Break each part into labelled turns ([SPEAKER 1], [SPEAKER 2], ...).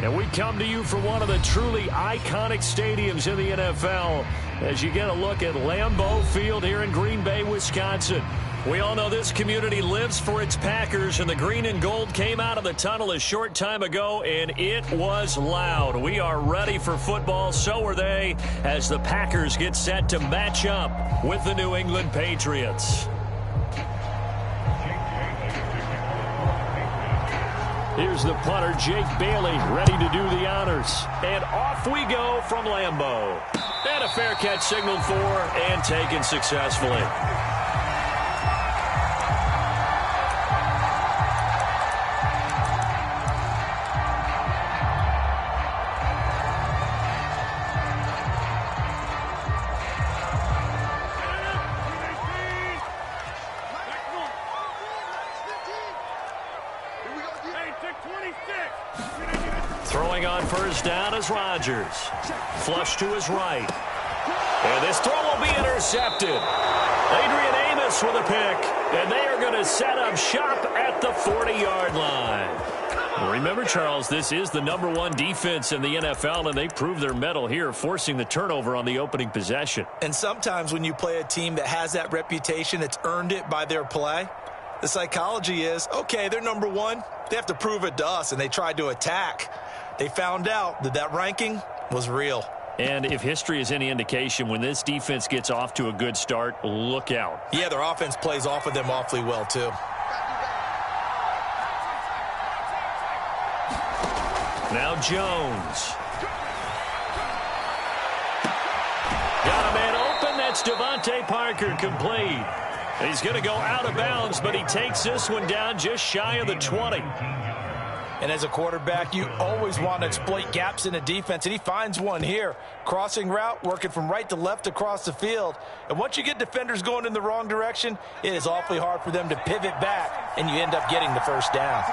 [SPEAKER 1] And we come to you from one of the truly iconic stadiums in the NFL as you get a look at Lambeau Field here in Green Bay, Wisconsin. We all know this community lives for its Packers, and the green and gold came out of the tunnel a short time ago, and it was loud. We are ready for football, so are they, as the Packers get set to match up with the New England Patriots. Here's the punter, Jake Bailey, ready to do the honors. And off we go from Lambeau. And a fair catch signaled for and taken successfully. Throwing on first down is Rodgers. Flush to his right. And this throw will be intercepted. Adrian Amos with a pick. And they are going to set up shop at the 40-yard line. Remember, Charles, this is the #1 defense in the NFL, and they proved their mettle here, forcing the turnover on the opening possession.
[SPEAKER 2] And sometimes when you play a team that has that reputation, it's earned it by their play. The psychology is, okay, they're #1. They have to prove it to us, and they tried to attack. They found out that that ranking was real.
[SPEAKER 1] And if history is any indication, when this defense gets off to a good start, look out.
[SPEAKER 2] Yeah, their offense plays off of them awfully well, too.
[SPEAKER 1] Now Jones. Got a man open. That's Devontae Parker, complete. He's going to go out of bounds, but he takes this one down just shy of the 20.
[SPEAKER 2] And as a quarterback, you always want to exploit gaps in a defense, and he finds one here. Crossing route, working from right to left across the field. And once you get defenders going in the wrong direction, it is awfully hard for them to pivot back, and you end up getting the first down.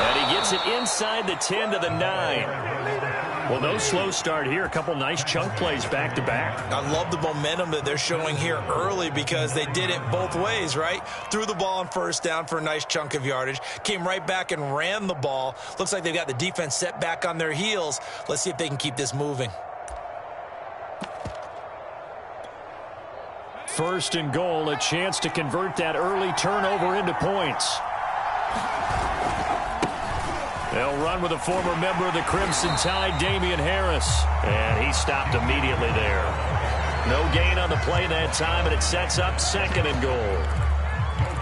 [SPEAKER 1] And he gets it inside the 10 to the 9. Well, no slow start here. A couple nice chunk plays back-to-back.
[SPEAKER 2] I love the momentum that they're showing here early because they did it both ways, right? Threw the ball on first down for a nice chunk of yardage. Came right back and ran the ball. Looks like they've got the defense set back on their heels. Let's see if they can keep this moving.
[SPEAKER 1] First and goal, a chance to convert that early turnover into points. They'll run with a former member of the Crimson Tide, Damian Harris. And he stopped immediately there. No gain on the play that time, and it sets up second and goal.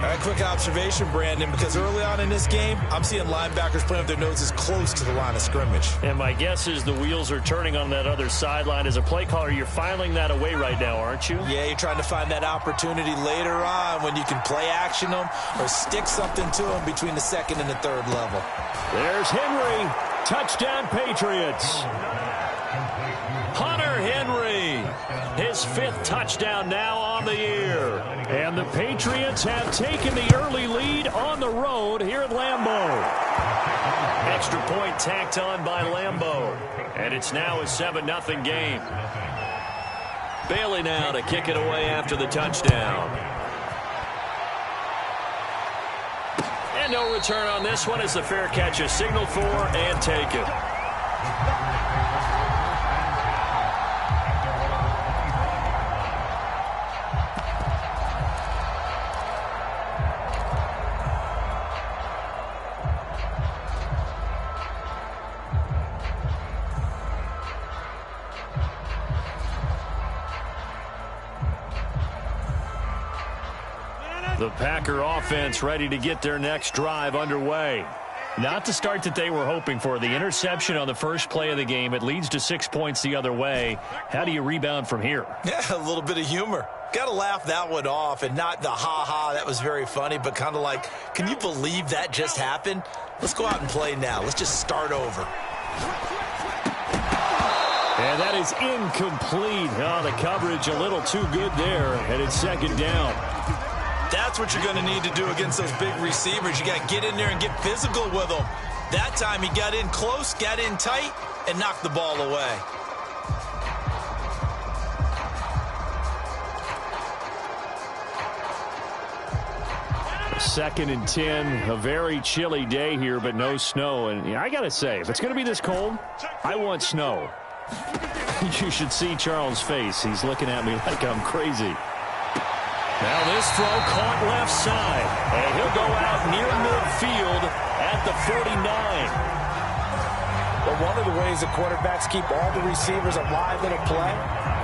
[SPEAKER 2] All right, quick observation, Brandon, because early on in this game, I'm seeing linebackers playing with their noses close to the line of scrimmage.
[SPEAKER 1] And my guess is the wheels are turning on that other sideline. As a play caller, you're filing that away right now, aren't you?
[SPEAKER 2] Yeah, you're trying to find that opportunity later on when you can play action them or stick something to them between the second and the third level.
[SPEAKER 1] There's Henry. Touchdown, Patriots. Hunter Henry. His 5th touchdown now on the year. And the Patriots have taken the early lead on the road here at Lambeau. Extra point tacked on by Lambeau. And it's now a 7-0 game. Bailey now to kick it away after the touchdown. And no return on this one as the fair catch is signaled for and taken. The Packer offense ready to get their next drive underway. Not the start that they were hoping for. The interception on the first play of the game. It leads to 6 points the other way. How do you rebound from here?
[SPEAKER 2] Yeah, a little bit of humor. Got to laugh that one off, and not the ha-ha, that was very funny, but kind of like, can you believe that just happened? Let's go out and play now. Let's just start over.
[SPEAKER 1] And that is incomplete. Oh, the coverage a little too good there, and it's second down.
[SPEAKER 2] That's what you're going to need to do against those big receivers. You got to get in there and get physical with them. That time he got in close, got in tight, and knocked the ball away.
[SPEAKER 1] 2nd and 10. A very chilly day here, but no snow. And I got to say, if it's going to be this cold, I want snow. You should see Charles' face. He's looking at me like I'm crazy. Now this throw caught left side. And he'll go out near midfield at the 49.
[SPEAKER 2] But one of the ways the quarterbacks keep all the receivers alive in a play,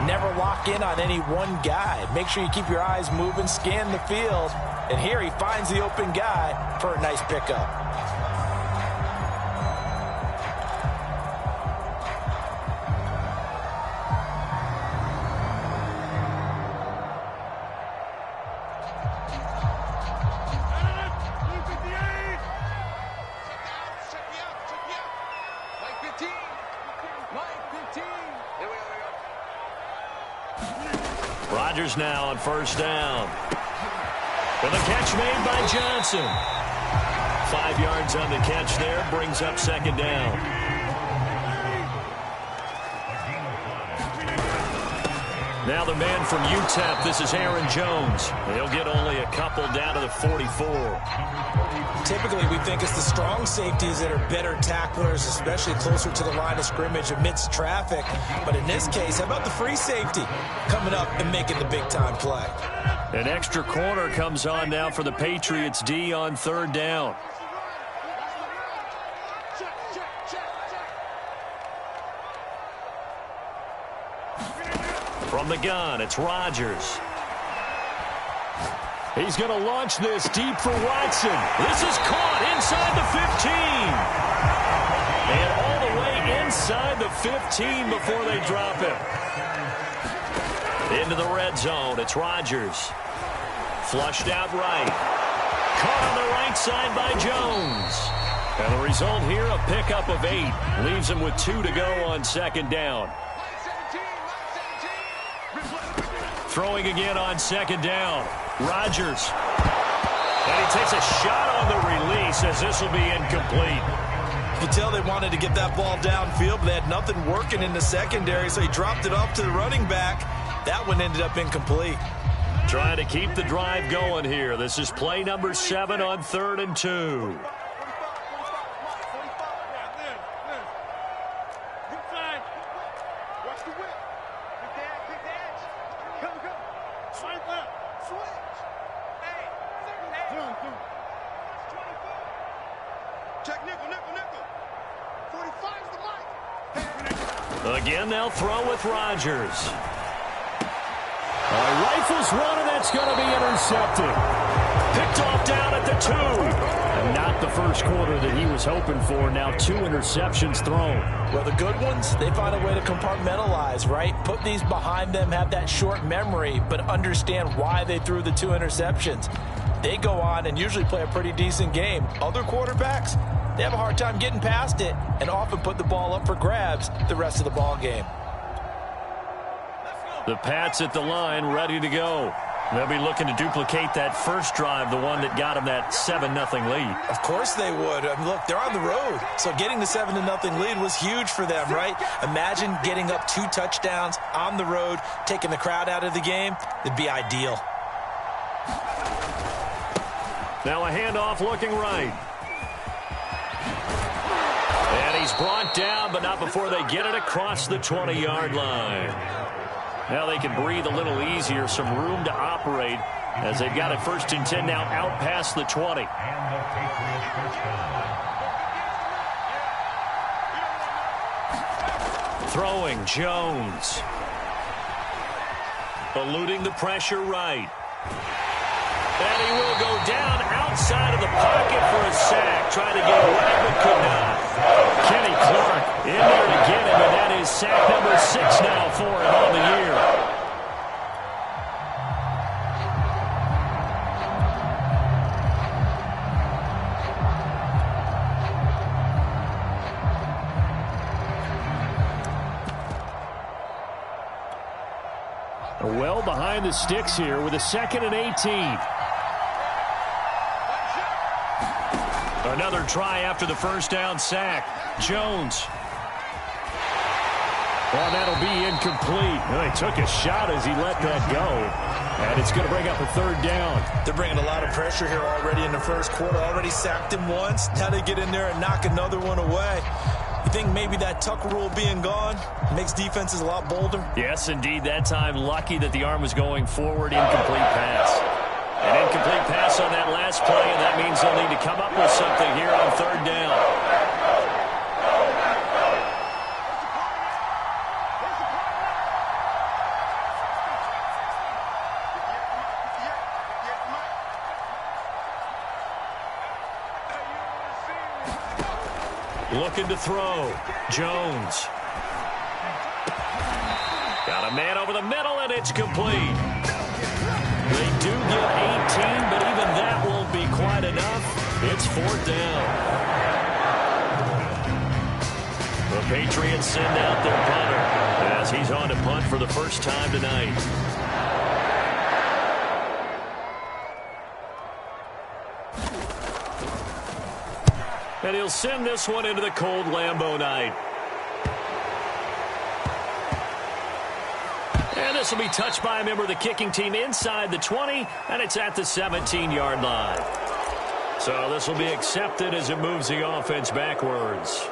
[SPEAKER 2] never lock in on any one guy. Make sure you keep your eyes moving, scan the field. And here he finds the open guy for a nice pickup.
[SPEAKER 1] Rodgers now on first down. And the catch made by Johnson. 5 yards on the catch there, brings up 2nd down. Now the man from UTEP, this is Aaron Jones. He'll get only a couple down to the 44.
[SPEAKER 2] Typically, we think it's the strong safeties that are better tacklers, especially closer to the line of scrimmage amidst traffic. But in this case, how about the free safety coming up and making the big-time play?
[SPEAKER 1] An extra corner comes on now for the Patriots D on 3rd down. From the gun, it's Rodgers. He's going to launch this deep for Watson. This is caught inside the 15. And all the way inside the 15 before they drop him. Into the red zone, it's Rodgers. Flushed out right. Caught on the right side by Jones. And the result here, a pickup of 8. Leaves him with 2 to go on 2nd down. Throwing again on 2nd down. Rodgers. And he takes a shot on the release as this will be incomplete.
[SPEAKER 2] You can tell they wanted to get that ball downfield, but they had nothing working in the secondary, so he dropped it off to the running back. That one ended up incomplete.
[SPEAKER 1] Trying to keep the drive going here. This is play number 7 on 3rd and 2. Again, they'll throw with Rodgers. Rifles one, and that's going to be intercepted. Picked off down at the 2. And not the first quarter that he was hoping for. Now 2 interceptions thrown.
[SPEAKER 2] Well, the good ones, they find a way to compartmentalize, right? Put these behind them, have that short memory, but understand why they threw the 2 interceptions. They go on and usually play a pretty decent game. Other quarterbacks, they have a hard time getting past it and often put the ball up for grabs the rest of the ball game.
[SPEAKER 1] The Pats at the line, ready to go. They'll be looking to duplicate that first drive, the one that got them that 7-0 lead.
[SPEAKER 2] Of course they would. I mean, look, they're on the road. So getting the 7-0 lead was huge for them, right? Imagine getting up 2 touchdowns on the road, taking the crowd out of the game. It'd be ideal.
[SPEAKER 1] Now a handoff looking right. And he's brought down, but not before they get it across the 20-yard line. Now they can breathe a little easier, some room to operate as they've got it 1st and 10 now out past the 20. Throwing Jones. Eluding the pressure right. And he will go down outside of the pocket for a sack. Trying to get away, but could not. Kenny Clark in there to get him, and that is sack number 6 now for him on the year. Well behind the sticks here with a 2nd and 18. Another try after the first down sack. Jones. Well, that'll be incomplete. Well, he took a shot as he let that go. And it's going to bring up a third down.
[SPEAKER 2] They're bringing a lot of pressure here already in the first quarter. Already sacked him once. Now they get in there and knock another one away. You think maybe that Tucker rule being gone makes defenses a lot bolder?
[SPEAKER 1] Yes, indeed. That time, lucky that the arm was going forward. Incomplete pass. An incomplete pass on that last play, and that means they'll need to come up with something here on third down. Looking to throw. Jones. Got a man over the middle, and it's complete. They do get 18, but even that won't be quite enough. It's fourth down. The Patriots send out their punter as he's on to punt for the first time tonight. And he'll send this one into the cold Lambeau night. And this will be touched by a member of the kicking team inside the 20, and it's at the 17-yard line. So this will be accepted as it moves the offense backwards.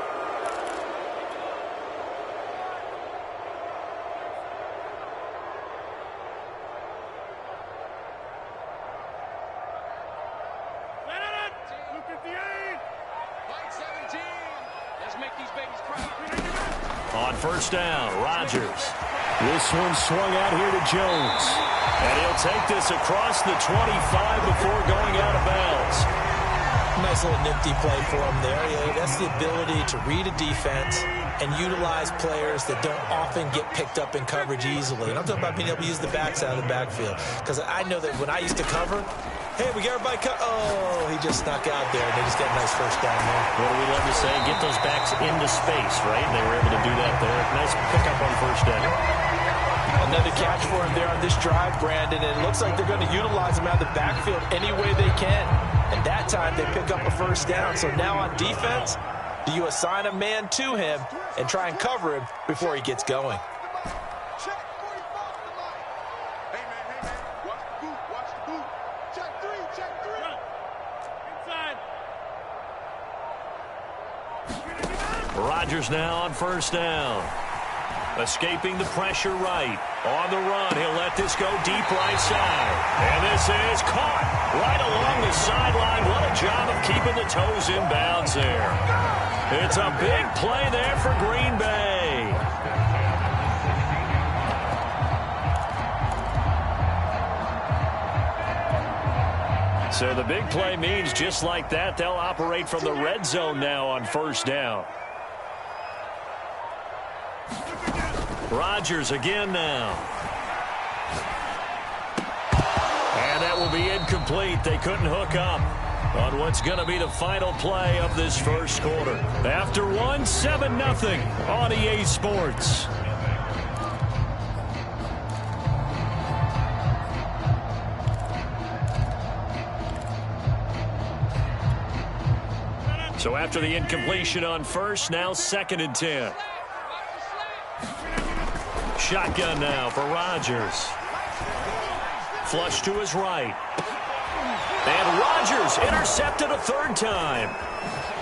[SPEAKER 1] On first down, Rodgers. This one swung out here to Jones. And he'll take this across the 25 before going out of bounds.
[SPEAKER 2] Nice little nifty play for him there. Yeah, that's the ability to read a defense and utilize players that don't often get picked up in coverage easily. And I'm talking about being able to use the backside of the backfield. Because I know that when I used to cover, hey, we got everybody cut. Oh, he just snuck out there, and they just got a nice first down there.
[SPEAKER 1] What do we love to say? Get those backs into space, right? They were able to do that there. Nice pickup on first down.
[SPEAKER 2] Another catch for him there on this drive, Brandon, and it looks like they're going to utilize him out of the backfield any way they can. And that time, they pick up a first down. So now on defense, do you assign a man to him and try and cover him before he gets going?
[SPEAKER 1] Rodgers now on first down. Escaping the pressure right. On the run, he'll let this go deep right side. And this is caught right along the sideline. What a job of keeping the toes in bounds there. It's a big play there for Green Bay. So the big play means just like that, they'll operate from the red zone now on first down. Rodgers again now. And that will be incomplete. They couldn't hook up on what's going to be the final play of this first quarter. After one, 7-0 on EA Sports. So after the incompletion on first, now 2nd and 10. Shotgun now for Rodgers. Flush to his right. And Rodgers intercepted a third time.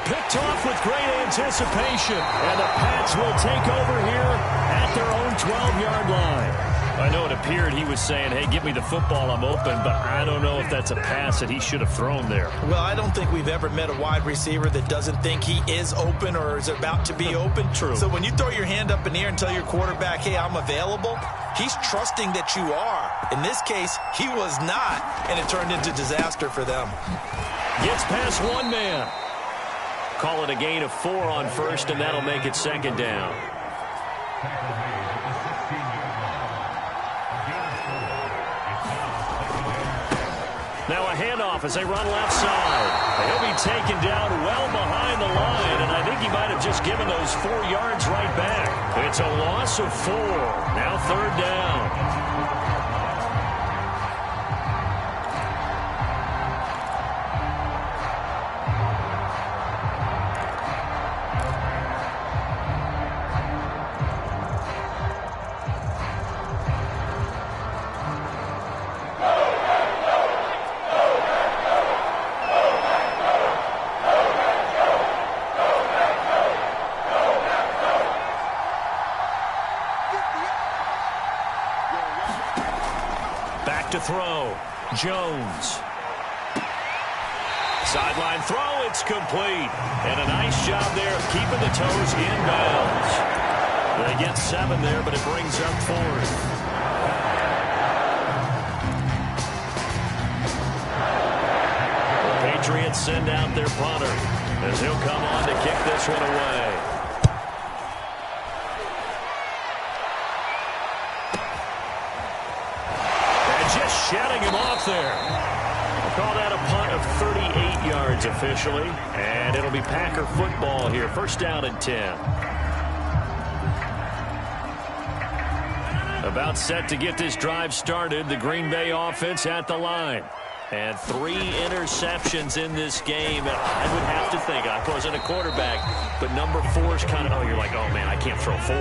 [SPEAKER 1] Picked off with great anticipation. And the Pats will take over here at their own 12-yard line. I know it appeared he was saying, hey, give me the football, I'm open, but I don't know if that's a pass that he should have thrown there.
[SPEAKER 2] Well, I don't think we've ever met a wide receiver that doesn't think he is open or is about to be open.
[SPEAKER 1] True.
[SPEAKER 2] So when you throw your hand up in the air and tell your quarterback, hey, I'm available, he's trusting that you are. In this case, he was not, and it turned into disaster for them.
[SPEAKER 1] Gets past one man. Call it a gain of 4 on first, and that'll make it 2nd down. Now a handoff as they run left side. He'll be taken down well behind the line, and I think he might have just given those 4 yards right back. It's a loss of 4. Now 3rd down. to throw. Jones. Sideline throw, it's complete. And a nice job there of keeping the toes in bounds. They get 7 there, but it brings up 4th. Patriots send out their punter as he'll come on to kick this one away. And just shedding him off there. We'll call that a punt of 38 yards officially. And it'll be Packer football here. First down and 10. About set to get this drive started. The Green Bay offense at the line. And 3 interceptions in this game. And I would have to think, I wasn't a quarterback, but number 4 is kind of, you're like, oh, man, I can't throw 4.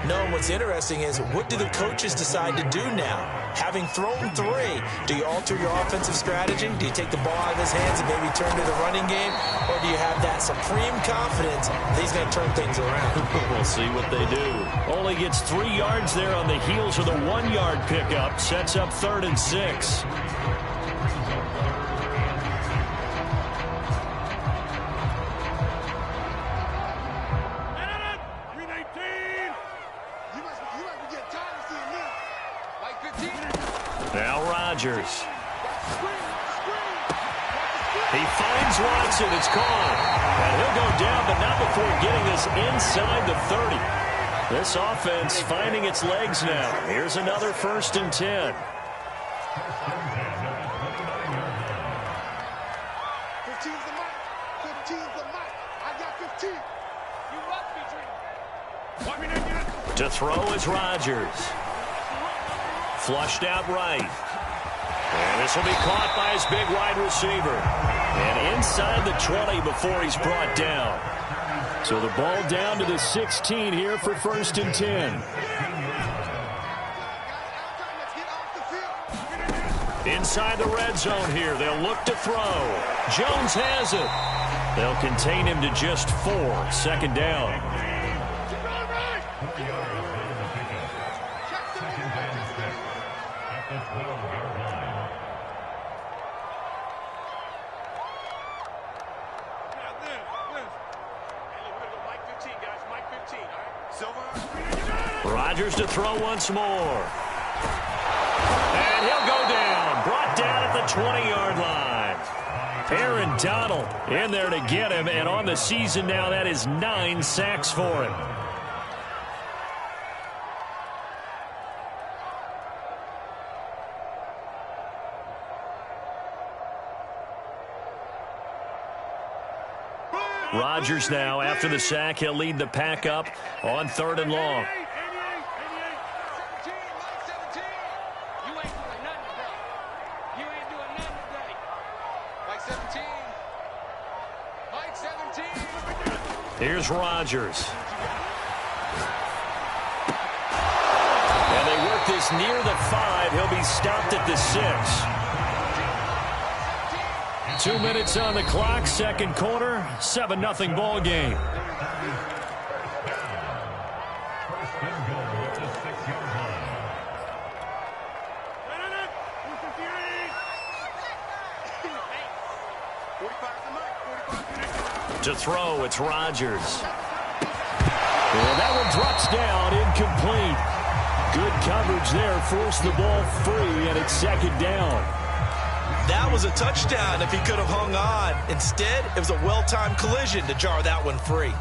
[SPEAKER 2] No, and what's interesting is, what do the coaches decide to do now? Having thrown 3, do you alter your offensive strategy? Do you take the ball out of his hands and maybe turn to the running game? Or do you have that supreme confidence that he's going to turn things around?
[SPEAKER 1] We'll see what they do. Only gets 3 yards there on the heels of the 1-yard pickup. Sets up 3rd and 6. Now Rodgers. He finds Watson. It's caught. And he'll go down, but not before getting this inside the 30. This offense finding its legs now. Here's another 1st and 10.
[SPEAKER 3] 15's the mic. 15's the mic. I got 15. You must be dreaming.
[SPEAKER 1] To throw is Rodgers. Flushed out right. And this will be caught by his big wide receiver. And inside the 20 before he's brought down. So the ball down to the 16 here for 1st and 10. Inside the red zone here. They'll look to throw. Jones has it. They'll contain him to just 4. 2nd down. Rodgers to throw once more. And he'll go down. Brought down at the 20-yard line. Aaron Donald in there to get him. And on the season now, that is 9 sacks for him. Rodgers now, after the sack, he'll lead the pack up on 3rd and long. Here's Rodgers. And they work this near the 5. He'll be stopped at the 6. 2 minutes on the clock, 2nd quarter, 7-0 ball game. To throw, it's Rodgers. And that one drops down, incomplete. Good coverage there, forced the ball free, and it's 2nd down.
[SPEAKER 2] That was a touchdown if he could have hung on. Instead, it was a well-timed collision to jar that one free.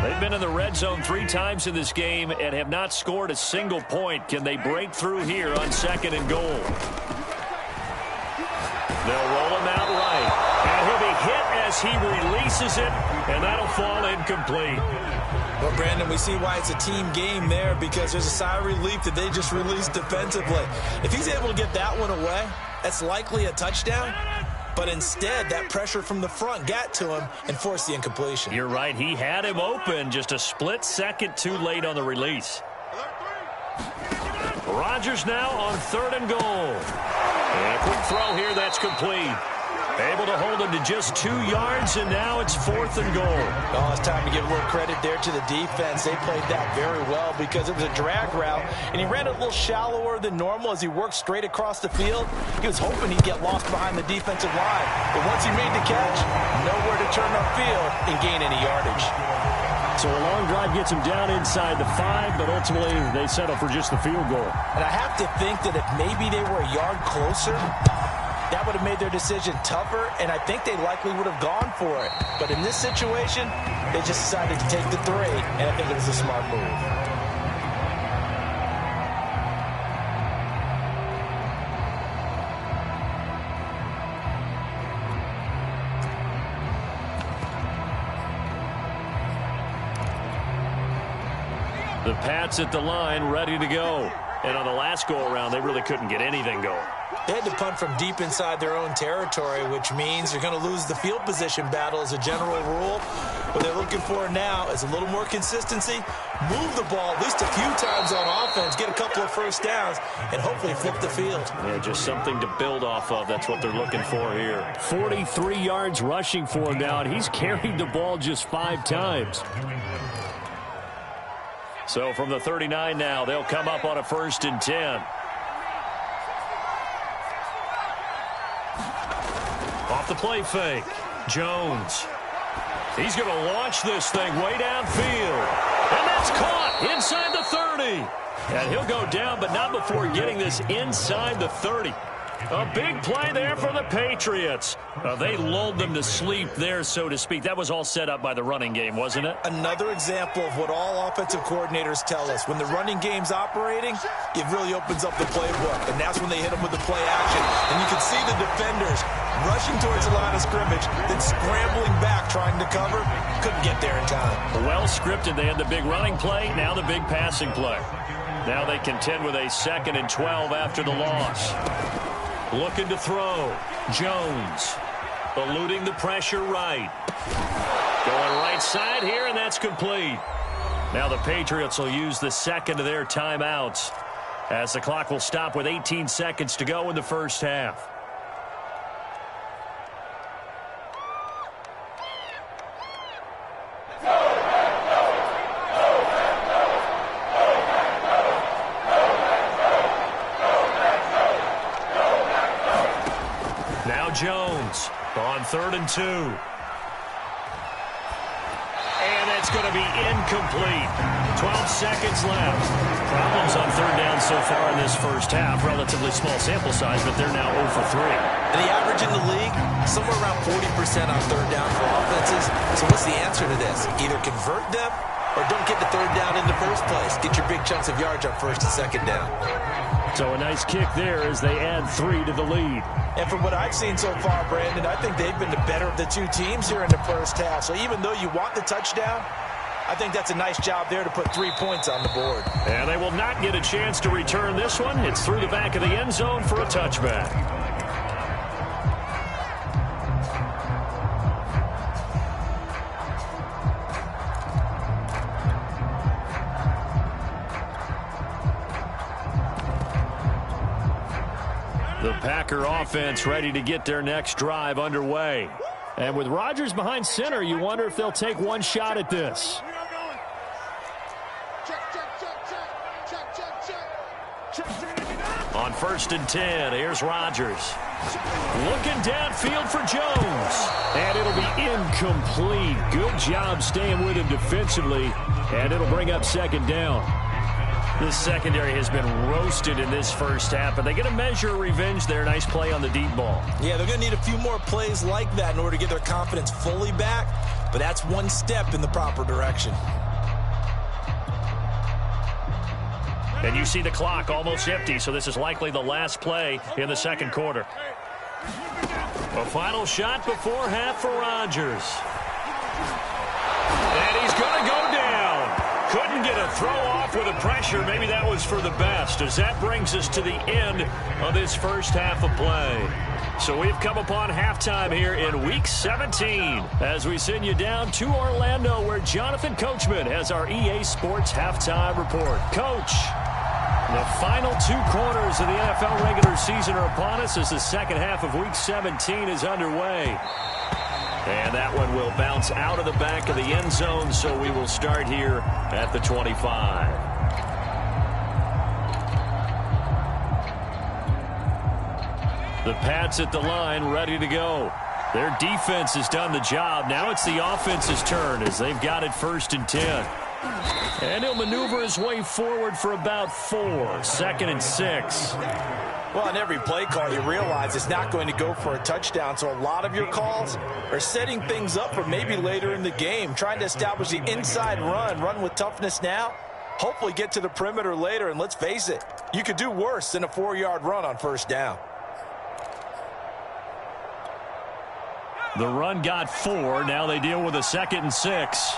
[SPEAKER 1] They've been in the red zone 3 times in this game and have not scored a single point. Can they break through here on 2nd and goal? They'll roll him out right. And he'll be hit as he releases it, and that'll fall incomplete.
[SPEAKER 2] Well, Brandon, we see why it's a team game there, because there's a sigh of relief that they just released defensively. If he's able to get that one away, that's likely a touchdown. But instead, that pressure from the front got to him and forced the incompletion.
[SPEAKER 1] You're right. He had him open, just a split second too late on the release. Rodgers now on 3rd and goal. And a quick throw here, that's complete. Able to hold him to just 2 yards, and now it's 4th and goal.
[SPEAKER 2] Oh, it's time to give a little credit there to the defense. They played that very well because it was a drag route, and he ran it a little shallower than normal as he worked straight across the field. He was hoping he'd get lost behind the defensive line, but once he made the catch, nowhere to turn upfield and gain any yardage.
[SPEAKER 1] So a long drive gets him down inside the 5, but ultimately they settle for just the field goal.
[SPEAKER 2] And I have to think that if maybe they were a yard closer, that would have made their decision tougher, and I think they likely would have gone for it. But in this situation, they just decided to take the 3, and I think it was a smart move.
[SPEAKER 1] The Pats at the line, ready to go. And on the last go-around, they really couldn't get anything going.
[SPEAKER 2] They had to punt from deep inside their own territory, which means they're going to lose the field position battle as a general rule. What they're looking for now is a little more consistency, move the ball at least a few times on offense, get a couple of first downs, and hopefully flip the field.
[SPEAKER 1] Yeah, just something to build off of. That's what they're looking for here. 43 yards rushing for him now, and he's carried the ball just 5 times. So from the 39 now, they'll come up on a 1st and 10. Off the play fake, Jones. He's going to launch this thing way downfield. And that's caught inside the 30. And he'll go down, but not before getting this inside the 30. A big play there for the Patriots. They lulled them to sleep there, so to speak. That was all set up by the running game, wasn't it?
[SPEAKER 2] Another example of what all offensive coordinators tell us. When the running game's operating, it really opens up the playbook. And that's when they hit them with the play action. And you can see the defenders rushing towards the line of scrimmage, then scrambling back trying to cover. Couldn't get there in time.
[SPEAKER 1] Well scripted. They had the big running play, now the big passing play. Now they contend with a 2nd and 12 after the loss. Looking to throw. Jones. Eluding the pressure right. Going right side here, and that's complete. Now the Patriots will use the 2nd of their timeouts as the clock will stop with 18 seconds to go in the first half. Jones on 3rd and 2. And that's going to be incomplete. 12 seconds left. Problems on 3rd down so far in this first half. Relatively small sample size, but they're now 0 for 3.
[SPEAKER 2] And the average in the league, somewhere around 40% on 3rd down for offenses. So what's the answer to this? Either convert them or don't get the 3rd down in the first place. Get your big chunks of yards on 1st and 2nd down.
[SPEAKER 1] So a nice kick there as they add 3 to the lead.
[SPEAKER 2] And from what I've seen so far, Brandon, I think they've been the better of the 2 teams here in the first half. So even though you want the touchdown, I think that's a nice job there to put 3 points on the board.
[SPEAKER 1] And they will not get a chance to return this one. It's through the back of the end zone for a touchback. The Packer offense ready to get their next drive underway. And with Rodgers behind center, you wonder if they'll take one shot at this. On 1st and 10, here's Rodgers. Looking downfield for Jones. And it'll be incomplete. Good job staying with him defensively. And it'll bring up 2nd down. This secondary has been roasted in this first half, but they get a measure of revenge there. Nice play on the deep ball.
[SPEAKER 2] Yeah, they're going to need a few more plays like that in order to get their confidence fully back, but that's one step in the proper direction.
[SPEAKER 1] And you see the clock almost empty, so this is likely the last play in the 2nd quarter. A final shot before half for Rodgers. And he's going to go down. Couldn't get a throw off with the pressure. Maybe that was for the best, as that brings us to the end of this first half of play. So we've come upon halftime here in Week 17 as we send you down to Orlando, where Jonathan Coachman has our EA Sports Halftime Report. Coach, The final 2 quarters of the NFL regular season are upon us as the second half of Week 17 is underway. And that one will bounce out of the back of the end zone, so we will start here at the 25. The Pats at the line, ready to go. Their defense has done the job. Now it's the offense's turn as they've got it 1st and 10. And he'll maneuver his way forward for about 4. 2nd and 6.
[SPEAKER 2] Well, on every play call, you realize it's not going to go for a touchdown, so a lot of your calls are setting things up for maybe later in the game, trying to establish the inside run with toughness now, hopefully get to the perimeter later, and let's face it, you could do worse than a 4-yard run on 1st down.
[SPEAKER 1] The run got 4. Now they deal with a 2nd and 6.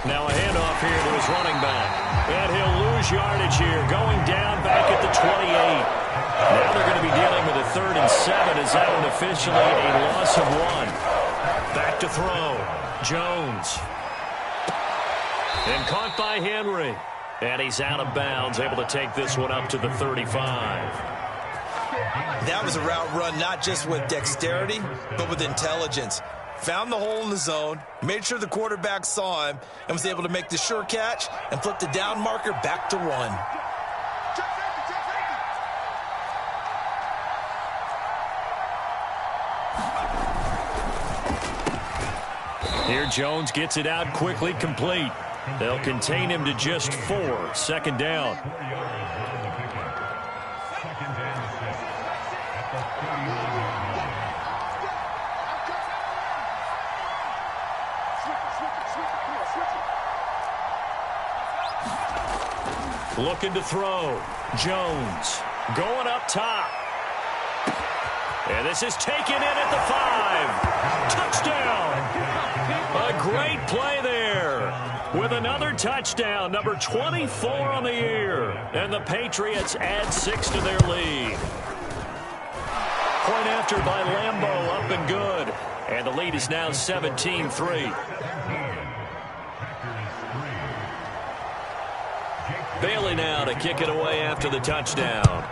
[SPEAKER 1] Now a handoff here to his running back. And he'll lose yardage here, going down back at the 28. Now they're going to be dealing with a 3rd and 7 as that one officially a loss of 1. Back to throw. Jones. And caught by Henry. And he's out of bounds, able to take this one up to the 35.
[SPEAKER 2] That was a route run not just with dexterity, but with intelligence. Found the hole in the zone, made sure the quarterback saw him, and was able to make the sure catch and flip the down marker back to 1.
[SPEAKER 1] Here Jones gets it out quickly, complete. They'll contain him to just 4. 2nd down. Looking to throw. Jones going up top. And this is taken in at the 5. Touchdown. A great play there. With another touchdown, number 24 on the year. And the Patriots add 6 to their lead. Point after by Lambeau, up and good. And the lead is now 17-3. Bailey now to kick it away after the touchdown.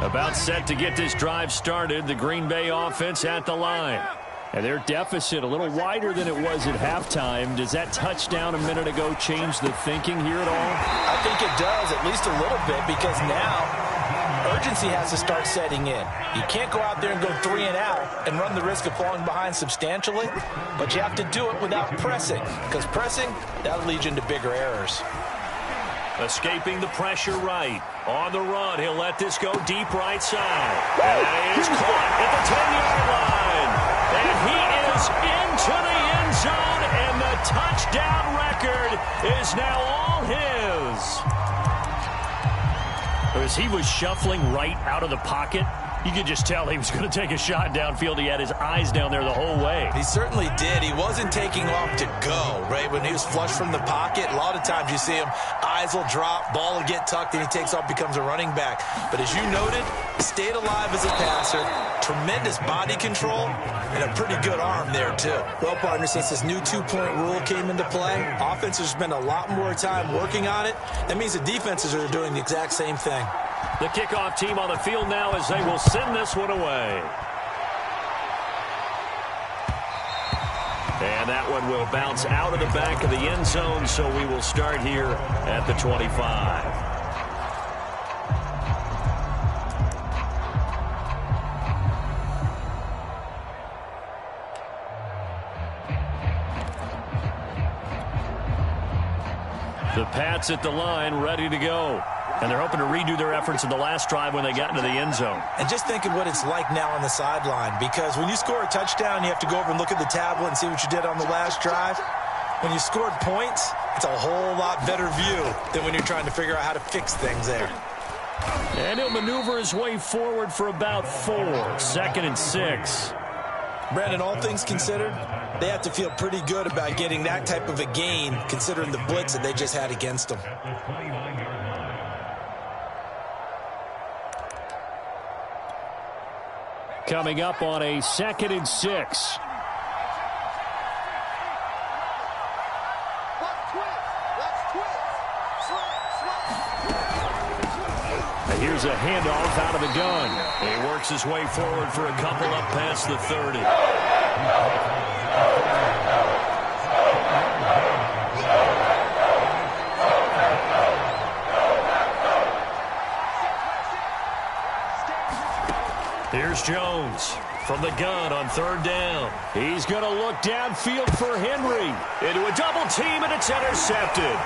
[SPEAKER 1] About set to get this drive started. The Green Bay offense at the line. And their deficit a little wider than it was at halftime. Does that touchdown a minute ago change the thinking here at all?
[SPEAKER 2] I think it does, at least a little bit, because now urgency has to start setting in. You can't go out there and go 3 and out and run the risk of falling behind substantially, but you have to do it without pressing, because pressing, that'll lead you into bigger errors.
[SPEAKER 1] Escaping the pressure right. On the run, he'll let this go deep right side. And that is caught at the 10-yard line. And he is into the end zone, and the touchdown record is now all his. As he was shuffling right out of the pocket, you could just tell he was going to take a shot downfield. He had his eyes down there the whole way.
[SPEAKER 2] He certainly did. He wasn't taking off to go, right? When he was flush from the pocket, a lot of times you see him, eyes will drop, ball will get tucked, and he takes off, becomes a running back. But as you noted, stayed alive as a passer, tremendous body control, and a pretty good arm there, too. Well, partner, since this new two-point rule came into play, offenses spend a lot more time working on it. That means the defenses are doing the exact same thing.
[SPEAKER 1] The kickoff team on the field now as they will send this one away. And that one will bounce out of the back of the end zone, so we will start here at the 25. The Pats at the line, ready to go. And they're hoping to redo their efforts in the last drive when they got into the end zone.
[SPEAKER 2] And just think of what it's like now on the sideline, because when you score a touchdown, you have to go over and look at the tablet and see what you did on the last drive. When you scored points, it's a whole lot better view than when you're trying to figure out how to fix things there.
[SPEAKER 1] And he'll maneuver his way forward for about 4. 2nd and 6.
[SPEAKER 2] Brandon, all things considered, they have to feel pretty good about getting that type of a gain, considering the blitz that they just had against them.
[SPEAKER 1] Coming up on a 2nd and 6. Here's a handoff out of the gun. He works his way forward for a couple up past the 30. Here's Jones from the gun on 3rd down. He's going to look downfield for Henry. Into a double team, and it's intercepted.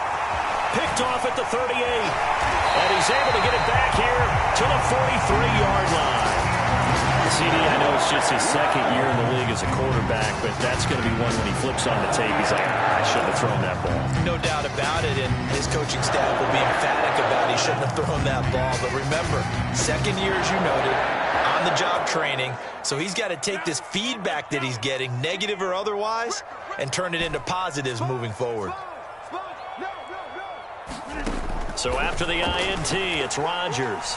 [SPEAKER 1] Picked off at the 38. And he's able to get it back here to the 43-yard line. CD, I know it's just his 2nd year in the league as a quarterback, but that's going to be one when he flips on the tape. He's like, I shouldn't have thrown that ball.
[SPEAKER 2] No doubt about it, and his coaching staff will be emphatic about he shouldn't have thrown that ball. But remember, 2nd year, as you noted, on-the-job training, so he's got to take this feedback that he's getting, negative or otherwise, and turn it into positives moving forward.
[SPEAKER 1] So after the INT, it's Rodgers.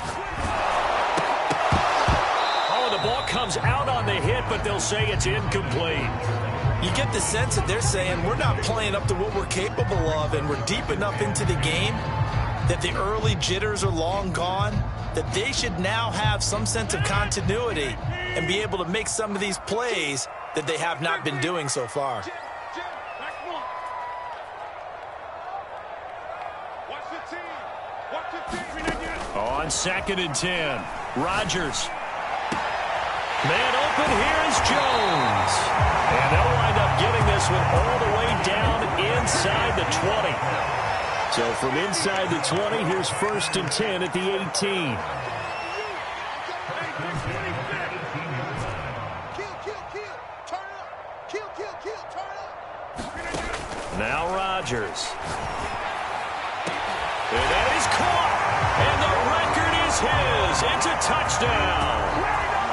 [SPEAKER 1] Oh, the ball comes out on the hit, but they'll say it's incomplete.
[SPEAKER 2] You get the sense that they're saying we're not playing up to what we're capable of, and we're deep enough into the game that the early jitters are long gone, that they should now have some sense of continuity and be able to make some of these plays that they have not been doing so far.
[SPEAKER 1] On 2nd and 10, Rodgers. Man open, here is Jones. And they'll wind up getting this one all the way down inside the 20. So from inside the 20, here's 1st and 10 at the 18. Now Rodgers. And that is caught. And the record is his. It's a touchdown.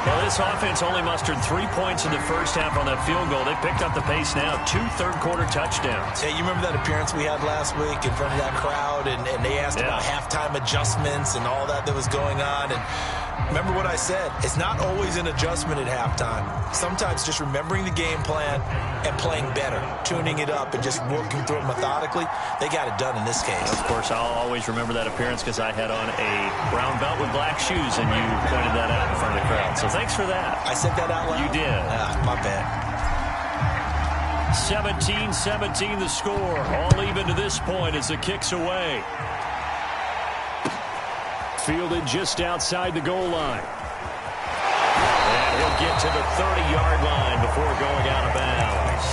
[SPEAKER 1] Well, this offense only mustered 3 points in the first half on that field goal. They picked up the pace now. 2 third-quarter touchdowns.
[SPEAKER 2] Hey, you remember that appearance we had last week in front of that crowd, and they asked about halftime adjustments and all that was going on, and remember what I said. It's not always an adjustment at halftime. Sometimes just remembering the game plan and playing better, tuning it up and just working through it methodically. They got it done in this case.
[SPEAKER 1] Of course, I'll always remember that appearance because I had on a brown belt with black shoes, and you pointed that out in front of the crowd. So thanks for that.
[SPEAKER 2] I said that out loud?
[SPEAKER 1] You did.
[SPEAKER 2] My bad.
[SPEAKER 1] 17-17 the score. All even to this point as the kick's away. Fielded just outside the goal line. And he'll get to the 30-yard line before going out of bounds.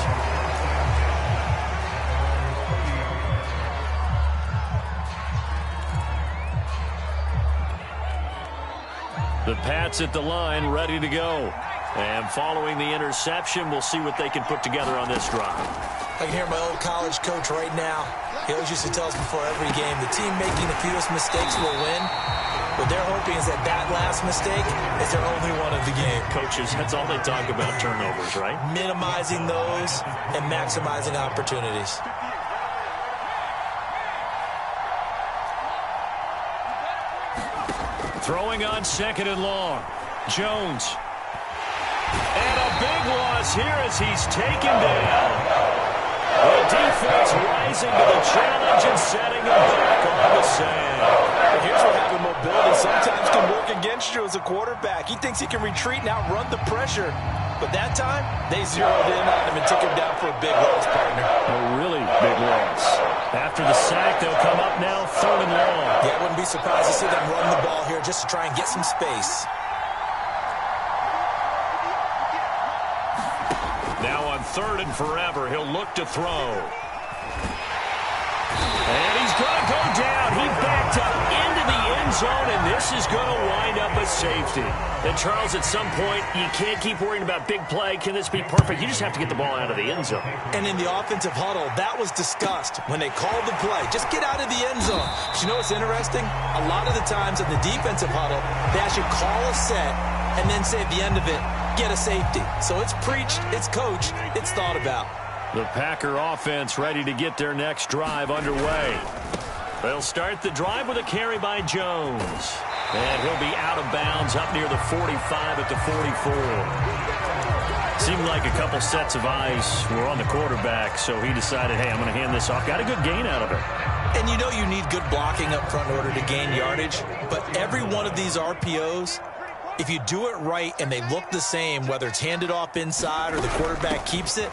[SPEAKER 1] The Pats at the line, ready to go. And following the interception, we'll see what they can put together on this drive.
[SPEAKER 2] I can hear my old college coach right now. He always used to tell us before every game, the team making the fewest mistakes will win. What they're hoping is that that last mistake is their only one of the game.
[SPEAKER 1] Coaches, that's all they talk about, turnovers, right?
[SPEAKER 2] Minimizing those and maximizing opportunities.
[SPEAKER 1] Throwing on 2nd and long. Jones. And a big loss here as he's taken down. The defense rising to the challenge and setting him back on the sand.
[SPEAKER 2] Here's what having mobility sometimes can work against you as a quarterback. He thinks he can retreat and outrun the pressure. But that time, they zeroed in on him and took him down for a big loss, partner.
[SPEAKER 1] A really big loss. After the sack, they'll come up now 3rd and long.
[SPEAKER 2] Yeah, I wouldn't be surprised to see them run the ball here just to try and get some space.
[SPEAKER 1] Now on 3rd and forever, he'll look to throw. And he's going to go down. He backed up into the end zone, and this is going to wind up a safety. And, Charles, at some point, you can't keep worrying about big play. Can this be perfect? You just have to get the ball out of the end zone.
[SPEAKER 2] And in the offensive huddle, that was discussed when they called the play. Just get out of the end zone. But you know what's interesting? A lot of the times in the defensive huddle, they actually call a set and then say at the end of it, get a safety. So it's preached, it's coached, it's thought about.
[SPEAKER 1] The Packer offense ready to get their next drive underway. They'll start the drive with a carry by Jones. And he'll be out of bounds up near the 45 at the 44. Seemed like a couple sets of eyes were on the quarterback, so he decided, hey, I'm going to hand this off. Got a good gain out of it.
[SPEAKER 2] And you know you need good blocking up front in order to gain yardage, but every one of these RPOs, if you do it right and they look the same, whether it's handed off inside or the quarterback keeps it,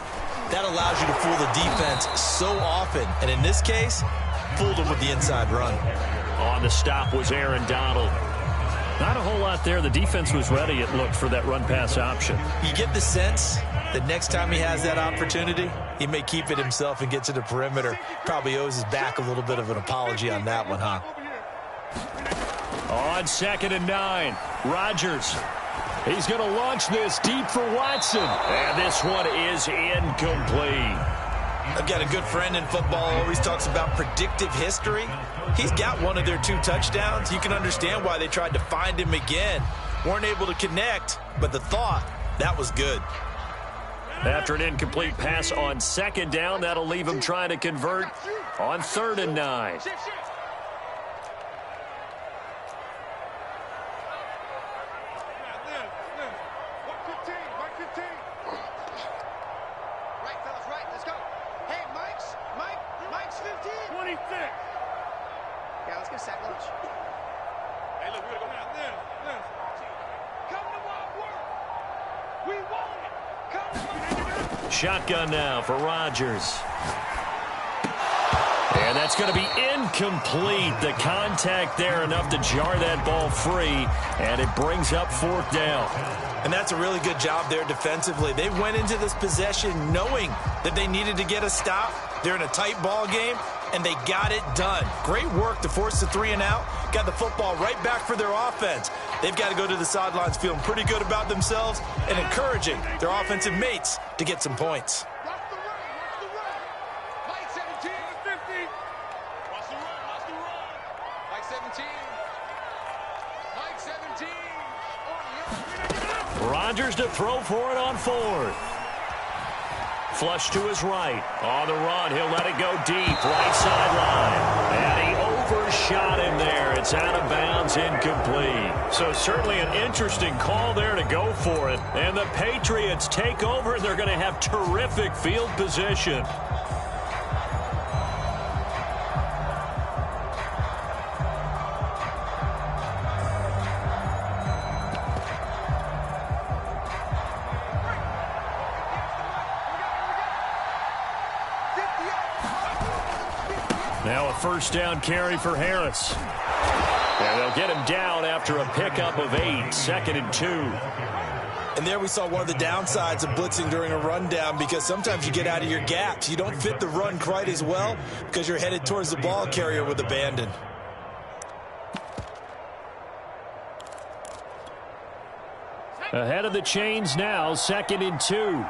[SPEAKER 2] that allows you to fool the defense so often. And in this case, fooled them with the inside run.
[SPEAKER 1] On the stop was Aaron Donald. Not a whole lot there. The defense was ready, it looked, for that run-pass option.
[SPEAKER 2] You get the sense that next time he has that opportunity, he may keep it himself and get to the perimeter. Probably owes his back a little bit of an apology on that one, huh?
[SPEAKER 1] On 2nd and 9, Rodgers. He's going to launch this deep for Watson. And this one is incomplete.
[SPEAKER 2] I've got a good friend in football, always talks about predictive history. He's got one of their 2 touchdowns. You can understand why they tried to find him again. Weren't able to connect, but the thought, that was good.
[SPEAKER 1] After an incomplete pass on 2nd down, that'll leave him trying to convert on 3rd and 9. Shotgun now for Rodgers. And that's going to be incomplete. The contact there enough to jar that ball free, and it brings up 4th down.
[SPEAKER 2] And that's a really good job there defensively. They went into this possession knowing that they needed to get a stop. They're in a tight ball game, and they got it done. Great work to force the 3 and out. Got the football right back for their offense. They've got to go to the sidelines feeling pretty good about themselves and encouraging their offensive mates to get some points.
[SPEAKER 1] Rodgers to throw for it on 4th. Flush to his right. On the run, he'll let it go deep. Right sideline. And he overshot him there. It's out of bounds, incomplete. So certainly an interesting call there to go for it. And the Patriots take over, and they're going to have terrific field position. Now a 1st down carry for Harris. And they'll get him down after a pickup of 8, 2nd and 2.
[SPEAKER 2] And there we saw one of the downsides of blitzing during a rundown, because sometimes you get out of your gaps. You don't fit the run quite as well because you're headed towards the ball carrier with abandon.
[SPEAKER 1] Ahead of the chains now, 2nd and 2.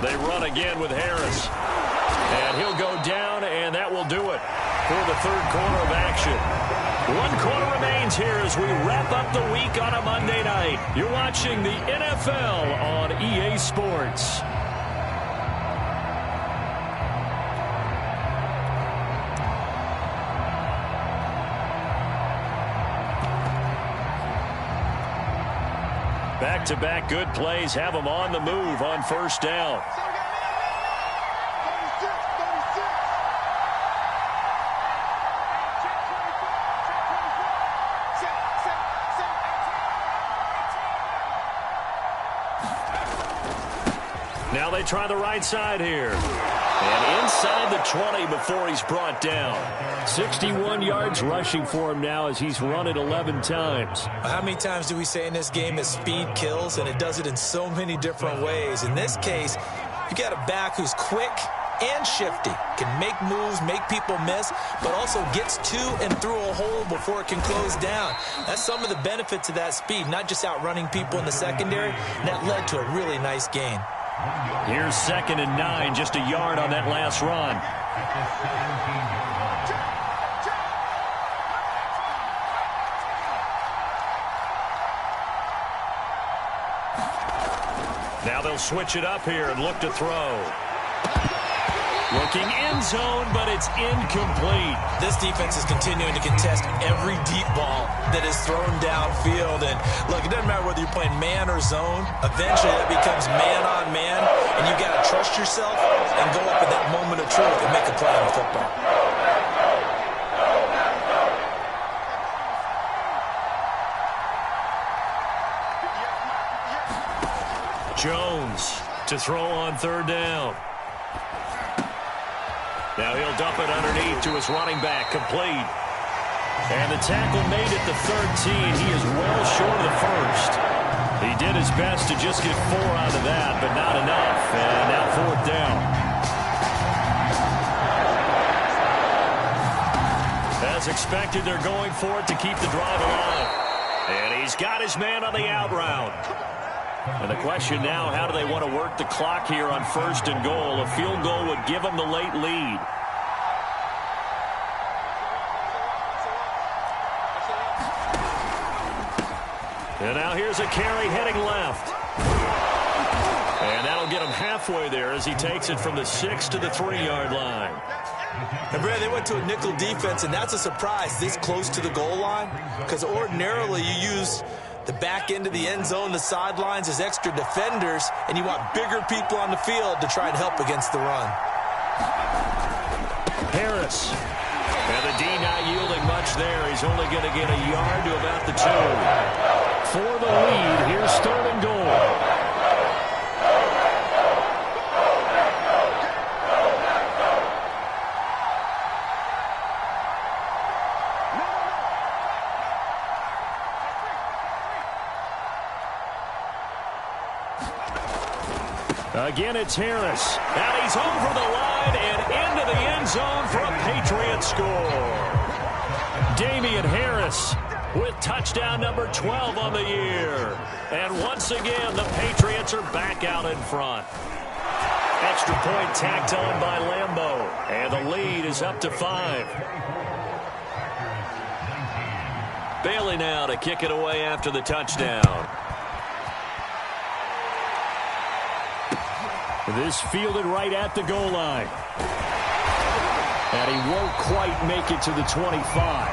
[SPEAKER 1] They run again with Harris. And he'll go down, and that will do it for the 3rd quarter of action. 1 quarter remains here as we wrap up the week on a Monday night. You're watching the NFL on EA Sports. Back-to-back good plays have them on the move on 1st down. Now they try the right side here. And inside the 20 before he's brought down. 61 yards rushing for him now as he's run it 11 times.
[SPEAKER 2] How many times do we say in this game that speed kills, and it does it in so many different ways? In this case, you got a back who's quick and shifty, can make moves, make people miss, but also gets to and through a hole before it can close down. That's some of the benefits of that speed, not just outrunning people in the secondary, and that led to a really nice gain.
[SPEAKER 1] Here's 2nd and 9, just a yard on that last run. Now they'll switch it up here and look to throw. Looking end zone, but it's incomplete.
[SPEAKER 2] This defense is continuing to contest every deep ball that is thrown downfield. And look, it doesn't matter whether you're playing man or zone. Eventually, that becomes man on man, and you got to trust yourself and go up at that moment of truth and make a play on the football.
[SPEAKER 1] Jones to throw on 3rd down. Now he'll dump it underneath to his running back, complete. And the tackle made at the 13. He is well short of the first. He did his best to just get 4 out of that, but not enough. And now 4th down. As expected, they're going for it to keep the drive alive. And he's got his man on the out route. And the question now, how do they want to work the clock here on 1st and goal? A field goal would give them the late lead. And now here's a carry heading left. And that'll get him halfway there as he takes it from the 6 to the 3-yard line.
[SPEAKER 2] And Brad, they went to a nickel defense, and that's a surprise this close to the goal line, because ordinarily you use the back end of the end zone, the sidelines as extra defenders, and you want bigger people on the field to try and help against the run.
[SPEAKER 1] Harris. And the D not yielding much there. He's only going to get a yard to about the 2. For the lead, here's 3rd and goal. Again, it's Harris. And he's over the line and into the end zone for a Patriot score. Damian Harris with touchdown number 12 on the year. And once again, the Patriots are back out in front. Extra point tacked on by Lambeau. And the lead is up to 5. Bailey now to kick it away after the touchdown. This fielded right at the goal line. And he won't quite make it to the 25.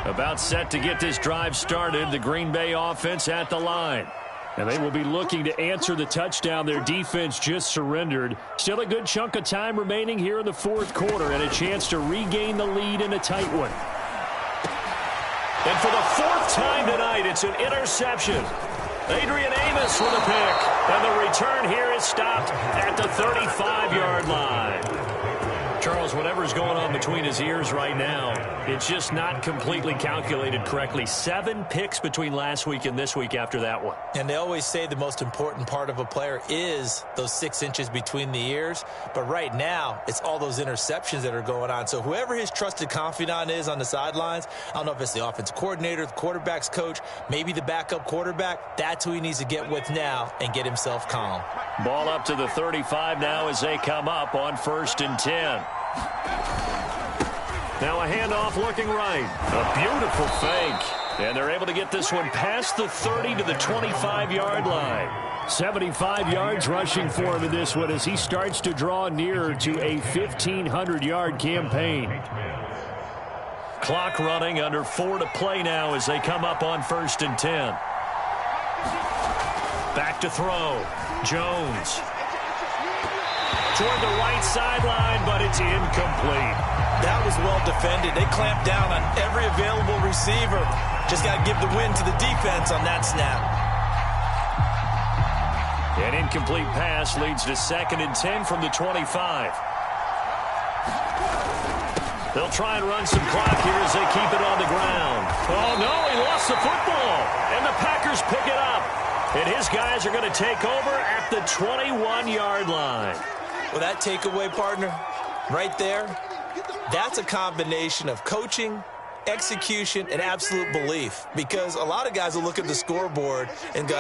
[SPEAKER 1] About set to get this drive started, the Green Bay offense at the line. And they will be looking to answer the touchdown their defense just surrendered. Still a good chunk of time remaining here in the 4th quarter and a chance to regain the lead in a tight one. And for the 4th time tonight, it's an interception. Adrian Amos with a pick. And the return here is stopped at the 35-yard line. Charles, whatever's going on between his ears right now, it's just not completely calculated correctly. 7 picks between last week and this week after that one.
[SPEAKER 2] And they always say the most important part of a player is those 6 inches between the ears. But right now, it's all those interceptions that are going on. So whoever his trusted confidant is on the sidelines, I don't know if it's the offensive coordinator, the quarterback's coach, maybe the backup quarterback, that's who he needs to get with now and get himself calm.
[SPEAKER 1] Ball up to the 35 now as they come up on 1st and 10. Now a handoff looking right. A beautiful fake. And they're able to get this one past the 30 to the 25-yard line. 75 yards rushing for him in this one as he starts to draw nearer to a 1,500-yard campaign. Clock running, under 4 to play now as they come up on 1st and 10. Back to throw. Jones. Toward the right sideline, but it's incomplete.
[SPEAKER 2] That was well defended. They clamped down on every available receiver. Just got to give the win to the defense on that snap.
[SPEAKER 1] An incomplete pass leads to 2nd and 10 from the 25. They'll try and run some clock here as they keep it on the ground. Oh, no, he lost the football. And the Packers pick it up. And his guys are going to take over at the 21-yard line.
[SPEAKER 2] Well, that takeaway, partner, right there, that's a combination of coaching, execution, and absolute belief. Because a lot of guys will look at the scoreboard and go,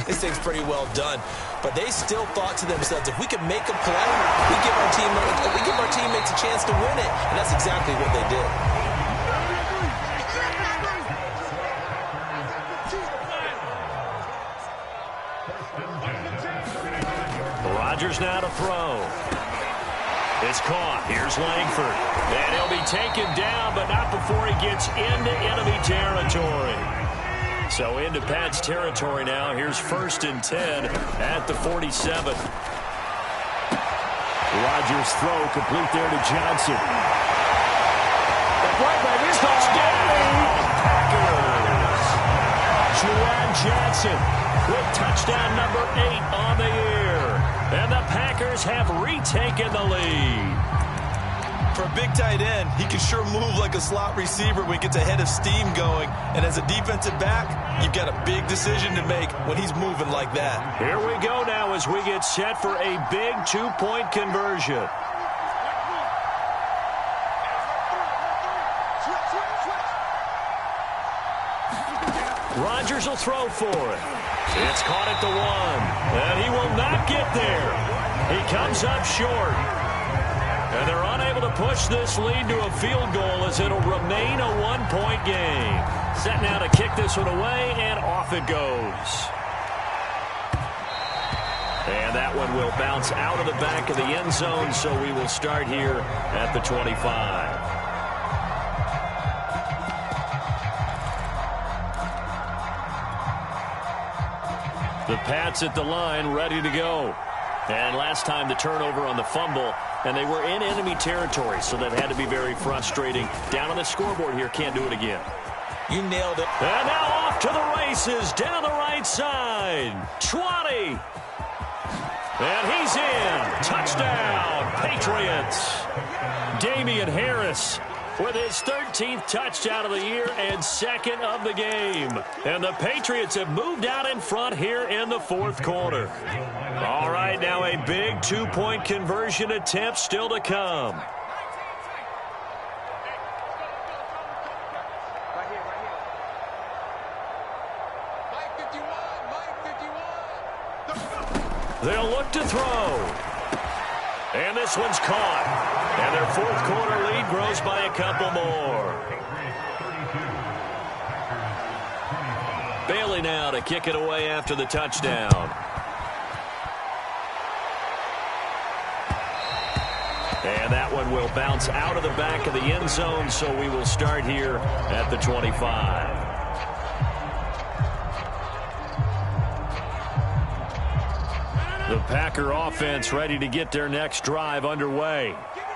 [SPEAKER 2] this thing's pretty well done. But they still thought to themselves, if we can make a play, we give our teammates a chance to win it. And that's exactly what they did.
[SPEAKER 1] Rodgers now to throw. It's caught. Here's Langford. And he'll be taken down, but not before he gets into enemy territory. So into Pat's territory now. Here's 1st and 10 at the 47. Rodgers' throw complete there to Johnson. The quarterback is touchdown. Packers. Juwan Johnson with touchdown number 8 on the year. And the Packers have retaken the lead.
[SPEAKER 2] For a big tight end, he can sure move like a slot receiver when he gets a head of steam going. And as a defensive back, you've got a big decision to make when he's moving like that.
[SPEAKER 1] Here we go now as we get set for a big 2-point conversion. Rodgers will throw for it. It's caught at the 1, and he will not get there. He comes up short. And they're unable to push this lead to a field goal as it'll remain a 1-point game. Set now to kick this one away, and off it goes. And that one will bounce out of the back of the end zone, so we will start here at the 25. The Pats at the line, ready to go. And last time the turnover on the fumble, and they were in enemy territory, so that had to be very frustrating. Down on the scoreboard here, can't do it again.
[SPEAKER 2] You nailed it.
[SPEAKER 1] And now off to the races, down the right side. 20. And he's in. Touchdown, Patriots. Damian Harris with his 13th touchdown of the year and 2nd of the game. And the Patriots have moved out in front here in the 4th quarter. All right, now a big 2-point conversion attempt still to come. They'll look to throw. And this one's caught. And their 4th quarter lead grows by a couple more. Bailey now to kick it away after the touchdown. And that one will bounce out of the back of the end zone, so we will start here at the 25. The Packer offense ready to get their next drive underway.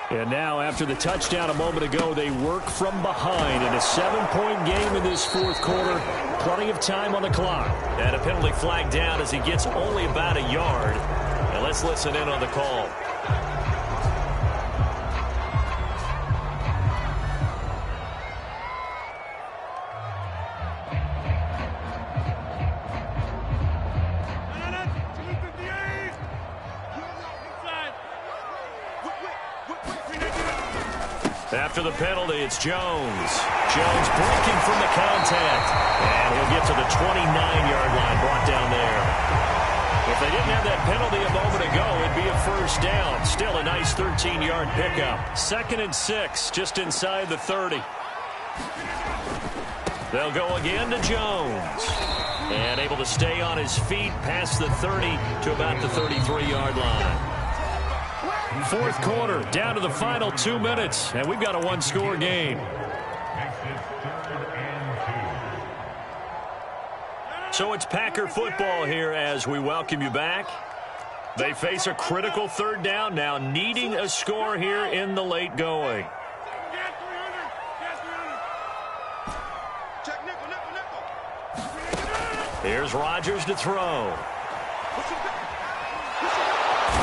[SPEAKER 1] And now, after the touchdown a moment ago, they work from behind in a 7-point game in this 4th quarter. Plenty of time on the clock. And a penalty flag down as he gets only about a yard. And let's listen in on the call. After the penalty, it's Jones. Jones breaking from the contact. And he'll get to the 29-yard line, brought down there. If they didn't have that penalty a moment ago, it'd be a 1st down. Still a nice 13-yard pickup. 2nd and 6, just inside the 30. They'll go again to Jones. And able to stay on his feet past the 30 to about the 33-yard line. 4th quarter, down to the final 2 minutes, and we've got a 1-score game. So it's Packer football here as we welcome you back. They face a critical 3rd down now, needing a score here in the late going. Here's Rodgers to throw.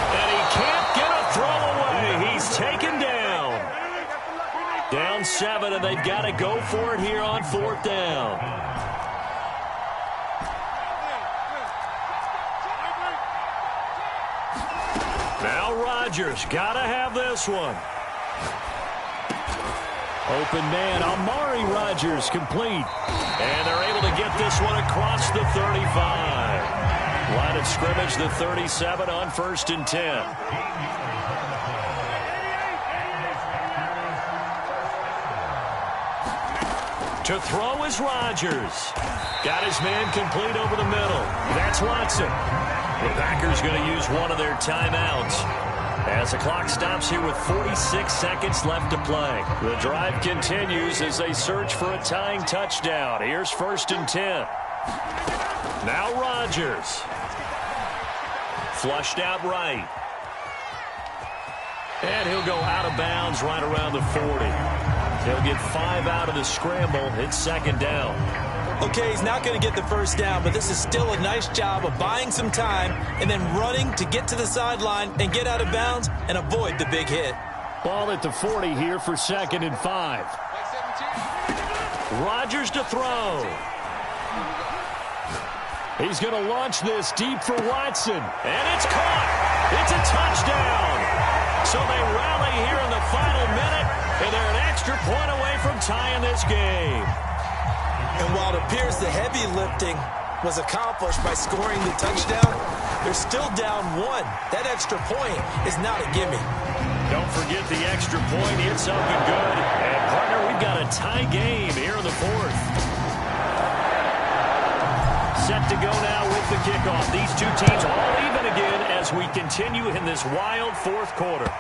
[SPEAKER 1] And he can't get a throw away. He's taken down. Down 7, and they've got to go for it here on 4th down. Now Rodgers. Gotta have this one. Open man, Amari Rodgers complete. And they're able to get this one across the 35. Line of scrimmage, the 37 on 1st and 10. To throw is Rodgers. Got his man complete over the middle. That's Watson. The Packers going to use one of their timeouts as the clock stops here with 46 seconds left to play. The drive continues as they search for a tying touchdown. Here's 1st and 10. Now Rodgers. Flushed out right. And he'll go out of bounds right around the 40. He'll get 5 out of the scramble. It's 2nd down.
[SPEAKER 2] Okay, he's not going to get the 1st down, but this is still a nice job of buying some time and then running to get to the sideline and get out of bounds and avoid the big hit.
[SPEAKER 1] Ball at the 40 here for 2nd and 5. Rodgers to throw. He's going to launch this deep for Watson. And it's caught. It's a touchdown. So they rally here in the final minute, and they're an extra point away from tying this game.
[SPEAKER 2] And while it appears the heavy lifting was accomplished by scoring the touchdown, they're still down 1. That extra point is not a gimme.
[SPEAKER 1] Don't forget the extra point. It's up and good. And, partner, we've got a tie game here in the 4th. Set to go now with the kickoff. These two teams all even again as we continue in this wild 4th quarter.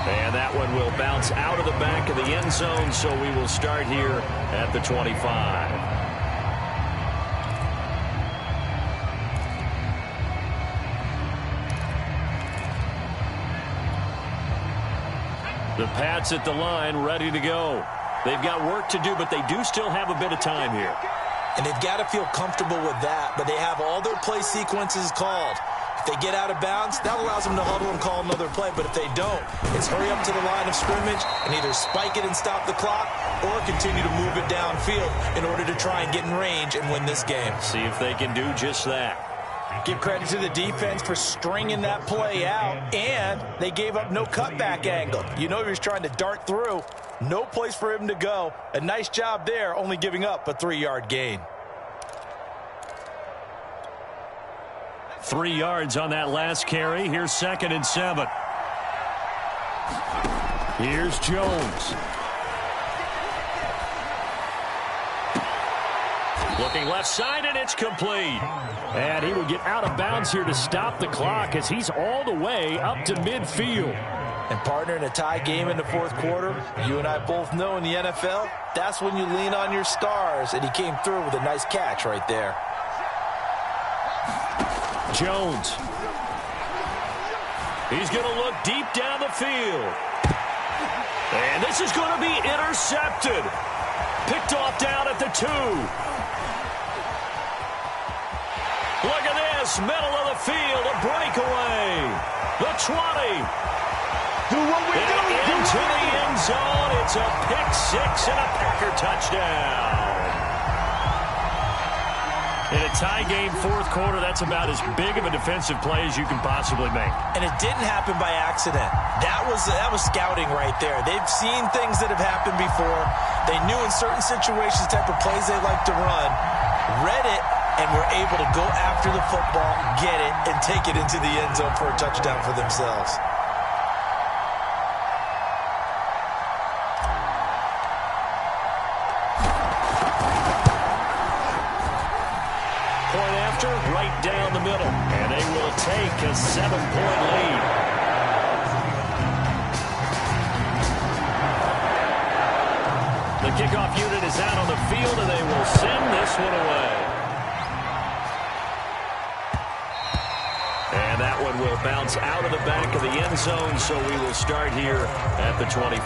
[SPEAKER 1] And that one will bounce out of the back of the end zone, so we will start here at the 25. The Pats at the line, ready to go. They've got work to do, but they do still have a bit of time here.
[SPEAKER 2] And they've got to feel comfortable with that, but they have all their play sequences called. If they get out of bounds, that allows them to huddle and call another play. But if they don't, it's hurry up to the line of scrimmage and either spike it and stop the clock or continue to move it downfield in order to try and get in range and win this game.
[SPEAKER 1] See if they can do just that.
[SPEAKER 2] Give credit to the defense for stringing that play out, and they gave up no cutback angle. You know he was trying to dart through. No place for him to go. A nice job there, only giving up a 3-yard gain.
[SPEAKER 1] 3 yards on that last carry. Here's 2nd and 7. Here's Jones. Looking left side, and it's complete. And he will get out of bounds here to stop the clock as he's all the way up to midfield.
[SPEAKER 2] And, partner, in a tie game in the 4th quarter, you and I both know in the NFL, that's when you lean on your stars, and he came through with a nice catch right there.
[SPEAKER 1] Jones. He's going to look deep down the field. And this is going to be intercepted. Picked off down at the 2. Look at this, middle of the field, a breakaway. The 20.
[SPEAKER 3] Do what we do.
[SPEAKER 1] Into the end zone. It's a pick 6 and a Packer touchdown. In a tie game, 4th quarter, that's about as big of a defensive play as you can possibly make.
[SPEAKER 2] And it didn't happen by accident. That was scouting right there. They've seen things that have happened before. They knew in certain situations the type of plays they like to run, read it, and were able to go after the football, get it, and take it into the end zone for a touchdown for themselves.
[SPEAKER 1] Right down the middle, and they will take a 7-point lead. The kickoff unit is out on the field, and they will send this one away. And that one will bounce out of the back of the end zone, so we will start here at the 25.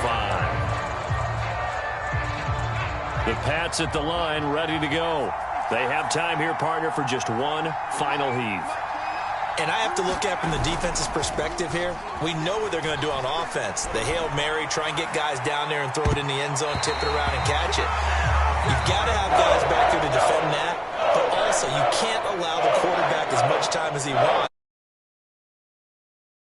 [SPEAKER 1] The Pats at the line, ready to go. They have time here, partner, for just one final heave.
[SPEAKER 2] And I have to look at from the defense's perspective here. We know what they're going to do on offense. The Hail Mary, try and get guys down there and throw it in the end zone, tip it around and catch it. You've got to have guys back there to defend that. But also, you can't allow the quarterback as much time as he wants